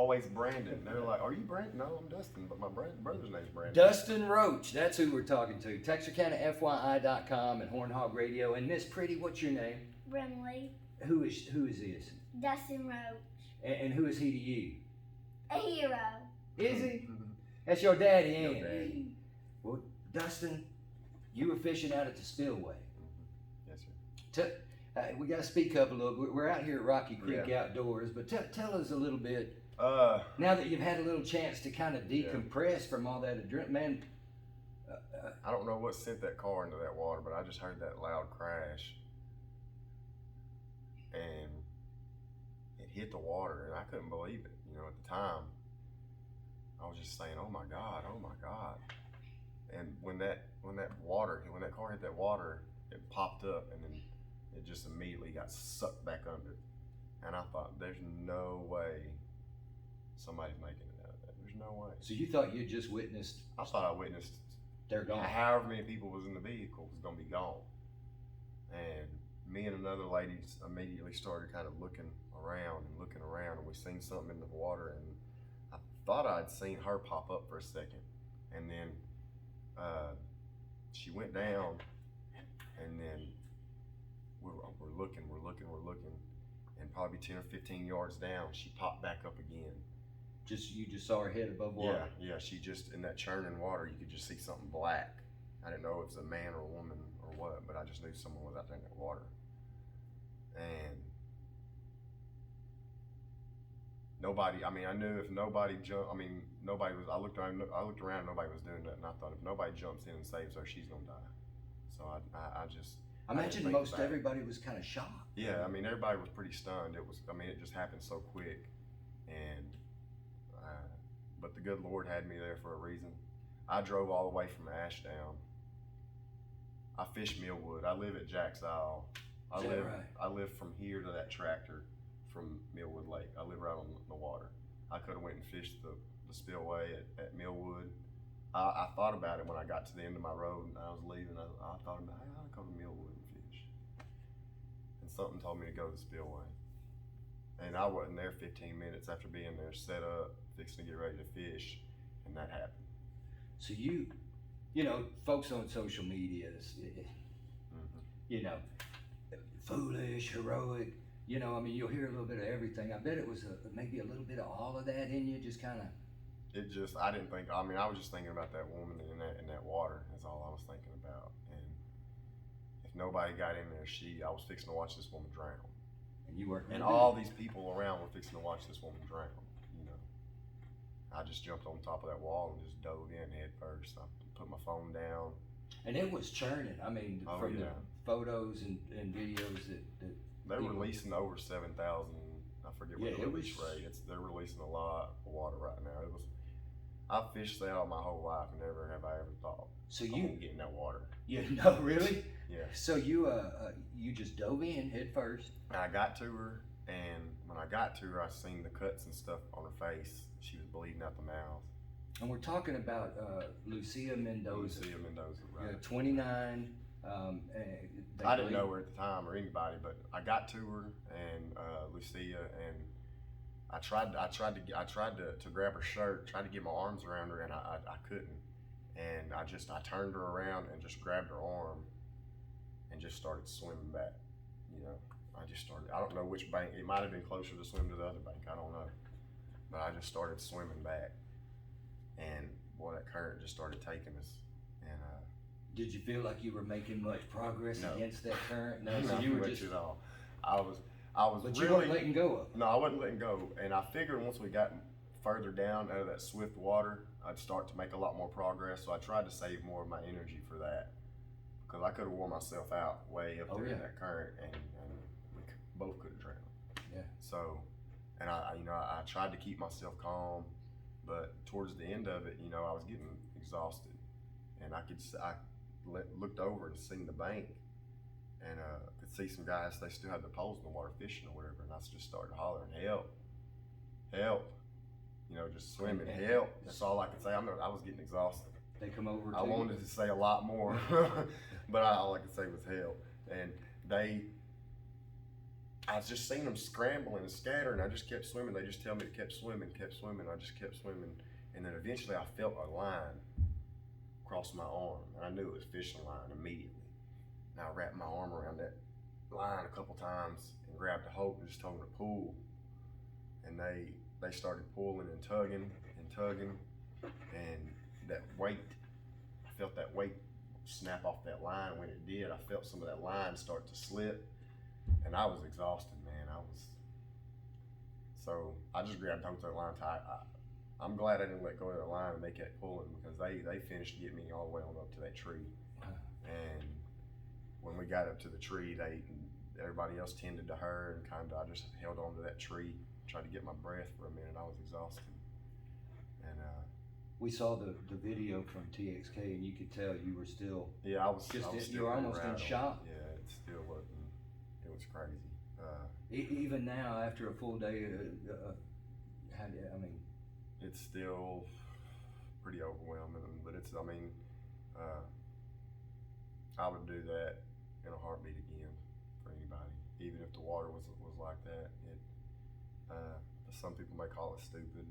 always Brandon. They're like, "Are you Brandon?" No, I'm Dustin, but my brother's name's Brandon. Dustin Roach, that's who we're talking to. Texarkanafyi.com and Hornhog Radio. And Miss Pretty, what's your name? Brimley. Who is this? Dustin Roach. And who is he to you? A hero. Is he? That's your daddy, ain't Your it? daddy. Well, Dustin, you were fishing out at the Spillway. Yes, sir. We got to speak up a little bit. We're out here at Rocky Creek Outdoors, but tell us a little bit. Now that you've had a little chance to kind of decompress from all that adrenaline, man. I don't know what sent that car into that water, but I just heard that loud crash, and it hit the water, and I couldn't believe it. You know, at the time, I was just saying, "Oh my God, oh my God!" And when that car hit that water, it popped up, and then it just immediately got sucked back under. And I thought, "There's no way somebody's making it out of that. There's no way." So you thought you just witnessed? I thought I witnessed. They're gone. However many people was in the vehicle was gonna be gone. And me and another lady immediately started kind of looking around, and we seen something in the water, and I thought I'd seen her pop up for a second, and then she went down, and then we're looking, and probably 10 or 15 yards down, she popped back up again. You just saw her head above water. Yeah. She just, in that churning water, you could just see something black. I didn't know if it was a man or a woman or what, but I just knew someone was out there in that water. And nobody, I knew if nobody jumped, nobody was, I looked around, nobody was doing that, and I thought if nobody jumps in and saves her, she's gonna die. So I just. I imagine most everybody was kind of shocked. Yeah, everybody was pretty stunned. It just happened so quick, and but the good Lord had me there for a reason. I drove all the way from Ashdown. I fish Millwood. I live at Jack's Isle. I live from here to that tractor from Millwood Lake. I live right on the water. I could have went and fished the spillway at Millwood. I thought about it when I got to the end of my road and I was leaving. I thought about, hey, I'll go to Millwood and fish. And something told me to go to the spillway. And I wasn't there 15 minutes after being there, set up, fixing to get ready to fish, and that happened. So you folks on social media, foolish, heroic, you'll hear a little bit of everything. I bet it was maybe a little bit of all of that in you, just kind of. I didn't think, I was just thinking about that woman in that water, is all I was thinking about. And if nobody got in there, I was fixing to watch this woman drown. And you weren't. And all these people around were fixing to watch this woman drown, I just jumped on top of that wall and just dove in head first. I put my phone down. And it was churning. From the photos and videos that they're releasing over 7,000. I forget what the release rate. They're releasing a lot of water right now. I've fished that all my whole life, and never have I ever thought I'm getting that water. Yeah, no, really? Yeah. So you just dove in head first. I got to her, and when I got to her, I seen the cuts and stuff on her face. She was bleeding out the mouth. And we're talking about Lucia Mendoza. Lucia Mendoza, right. 29. I didn't know her at the time or anybody, but I got to her and Lucia, and I tried to grab her shirt, tried to get my arms around her, and I couldn't. And I turned her around and just grabbed her arm and just started swimming back. I don't know which bank. It might have been closer to swim to the other bank. I don't know. But I just started swimming back, and boy, that current just started taking us. And did you feel like you were making much progress against that current? No, so you were just at all. I was but really, you weren't letting go of it. No, I wasn't letting go. And I figured once we got further down out of that swift water, I'd start to make a lot more progress. So I tried to save more of my energy for that, because I could have wore myself out way up there in that current, and we both could have drowned. Yeah. So. And I tried to keep myself calm, but towards the end of it, I was getting exhausted, and I looked over and seen the bank, and could see some guys. They still had their poles in the water fishing or whatever, and I just started hollering, "Help! Help!" Just swimming, help. That's all I could say. I was getting exhausted. They come over. I wanted to say a lot more, but all I could say was help, and they I was just seeing them scrambling and scattering. I just kept swimming. They just tell me to keep swimming. I just kept swimming. And then eventually I felt a line cross my arm. And I knew it was fishing line immediately. And I wrapped my arm around that line a couple times and grabbed a hold and just told them to pull. And they started pulling and tugging. And that weight, I felt that weight snap off that line. When it did, I felt some of that line start to slip. And I was exhausted, man. So I just grabbed hold of that line tight. I'm glad I didn't let go of that line and they kept pulling, because they finished getting me all the way on up to that tree. And when we got up to the tree, everybody else tended to her, and I just held on to that tree, tried to get my breath for a minute. I was exhausted. And we saw the video from TXK, and you could tell you were still. Yeah, I was still you were almost in shock. Yeah, it still wasn't. It was crazy. Even now, after a full day, it's still pretty overwhelming. But I would do that in a heartbeat again for anybody, even if the water was like that. Some people may call it stupid,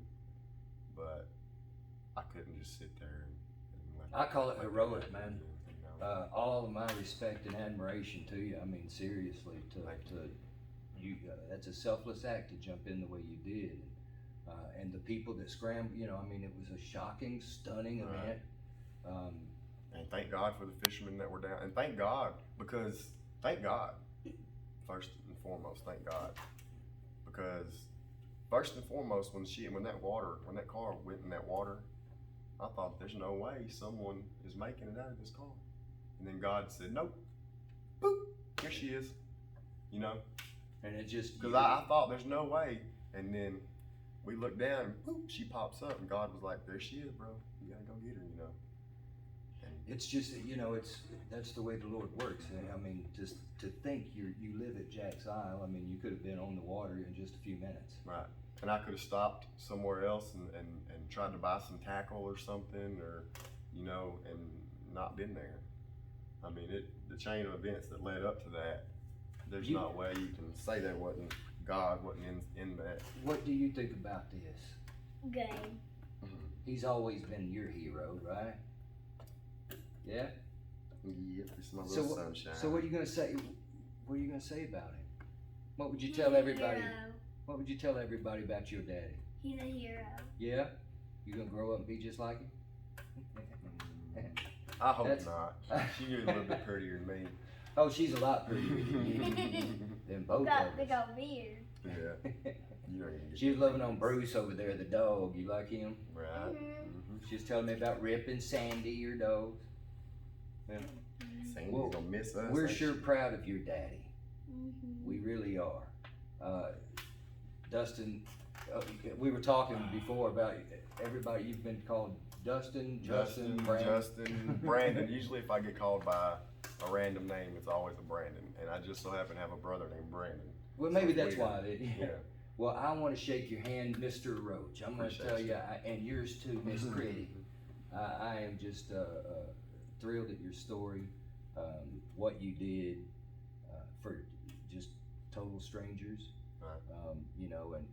but I couldn't just sit there and let I call it heroic, man. You know? All of my respect and admiration to you. I mean, seriously, you, that's a selfless act to jump in the way you did. And the people that scrambled, it was a shocking, stunning event. And thank God for the fishermen that were down. And thank God, first and foremost, thank God. Because first and foremost, when that car went in that water, I thought, there's no way someone is making it out of this car. And then God said, nope, boop, here she is, And it just, because I thought there's no way. And then we looked down and boop, she pops up, and God was like, there she is, bro. You gotta go get her, And it's just, that's the way the Lord works. Just to think you live at Jack's Isle, you could have been on the water in just a few minutes. Right. And I could have stopped somewhere else and tried to buy some tackle or something, or, and not been there. The chain of events that led up to that, there's no way you can say God wasn't in that. What do you think about this? Good. He's always been your hero, right? Yeah? Yep, it's my little sunshine. So what are you gonna say? What are you gonna say about him? What would you tell everybody? Hero. What would you tell everybody about your daddy? He's a hero. Yeah? You gonna grow up and be just like him? I hope not. She's a little bit prettier than me. Oh, she's a lot prettier than you. Than both Got of big us. old beard. Yeah. She was loving on Bruce over there, the dog. You like him? Right. She was telling me about Rip and Sandy, your dogs. Yeah. Sandy's gonna miss us. We're sure proud of your daddy. We really are. Dustin, we were talking before about everybody. You've been called Dustin, Brandon. Usually if I get called by a random name, it's always a Brandon. And I just so happen to have a brother named Brandon. Well, maybe so that's weird. why. Yeah. Well, I want to shake your hand, Mr. Roach. I'm going to tell you, and yours too, Miss Pretty. I am just thrilled at your story, what you did for just total strangers, right.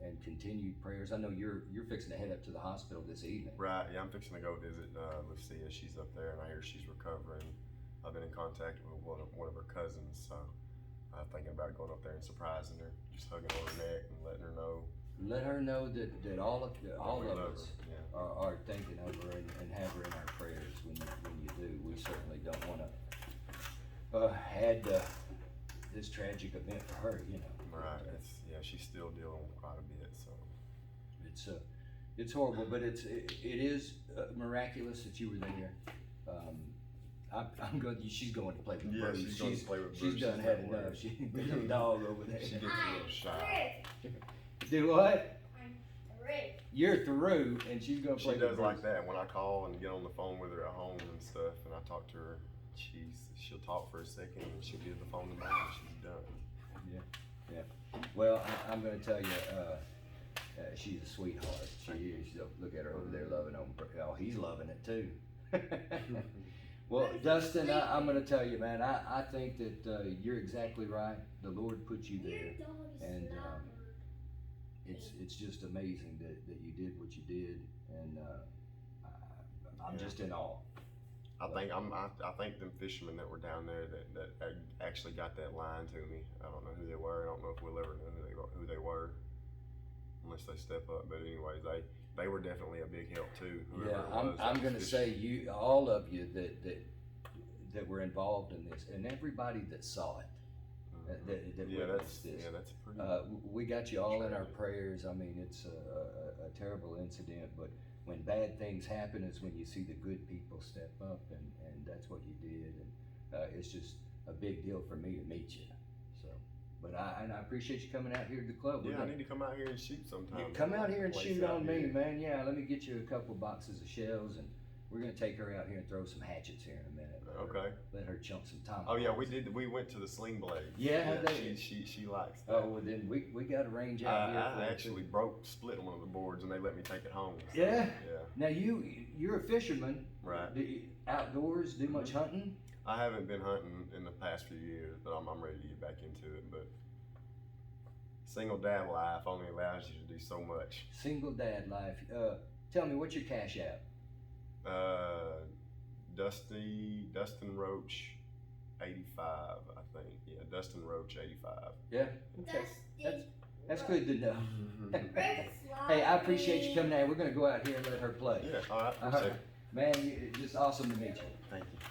And continued prayers. I know you're fixing to head up to the hospital this evening. Right, yeah, I'm fixing to go visit Lucia. She's up there, and I hear she's recovering. I've been in contact with one of her cousins, so I'm thinking about going up there and surprising her, just hugging on her neck and letting her know. Let her know that all of us yeah. are thinking of her and have her in our prayers when you do. We certainly don't want to add this tragic event for her, Right. She's still dealing with quite a bit, so. It's horrible, but it is miraculous that you were there. I'm good. She's going to play with Bruce. She's going to play with Bruce. She's done had enough. She's a dog over there. She gets a little shy. Do what? I'm through. You're through, and she's going to play She with does Bruce. like that. When I call and get on the phone with her at home and stuff, and I talk to her, she'll talk for a second, and she'll give the phone to me, and she's done. Yeah. Well, I'm going to tell you, she's a sweetheart. She is. Look at her over there loving on. Oh, he's loving it too. Well, Dustin, I'm gonna tell you, man, I think that, you're exactly right. The Lord put you there. And, it's just amazing that you did what you did, and, I'm just in awe. I think them fishermen that were down there that actually got that line to me. I don't know who they were. I don't know if we'll ever know who they were unless they step up. But anyways, they were definitely a big help too. Whoever Yeah, it was that I'm was gonna fishing. say all of you that were involved in this, and everybody that saw it, that witnessed this. That's pretty. We got you all in our prayers. I mean, it's a terrible incident, but when bad things happen is when you see the good people step up, and that's what you did, and it's just a big deal for me to meet you. So, but I appreciate you coming out here to the club. I need to come out here and shoot sometime. You come out here and Place shoot out on me, here. man. Yeah, let me get you a couple boxes of shells, and we're gonna take her out here and throw some hatchets here in a minute. Okay. Let her chunk some time. Oh yeah, we did. We went to the Sling Blade. Yeah, they- she likes that. Oh, well then we got a range out here. for I her, actually too. split one of the boards, and they let me take it home. So, Yeah? Yeah. Now you're a fisherman. Right. Do you outdoors do much hunting? I haven't been hunting in the past few years, but I'm ready to get back into it. But single dad life only allows you to do so much. Single dad life. Tell me, what's your cash out? Dustin Roach, 85, I think. Yeah, Dustin Roach, 85. Yeah. Okay. That's good to know. Hey, I appreciate you coming out. We're gonna go out here and let her play. Yeah, all right. All right. Man, it's just awesome to meet you. Thank you.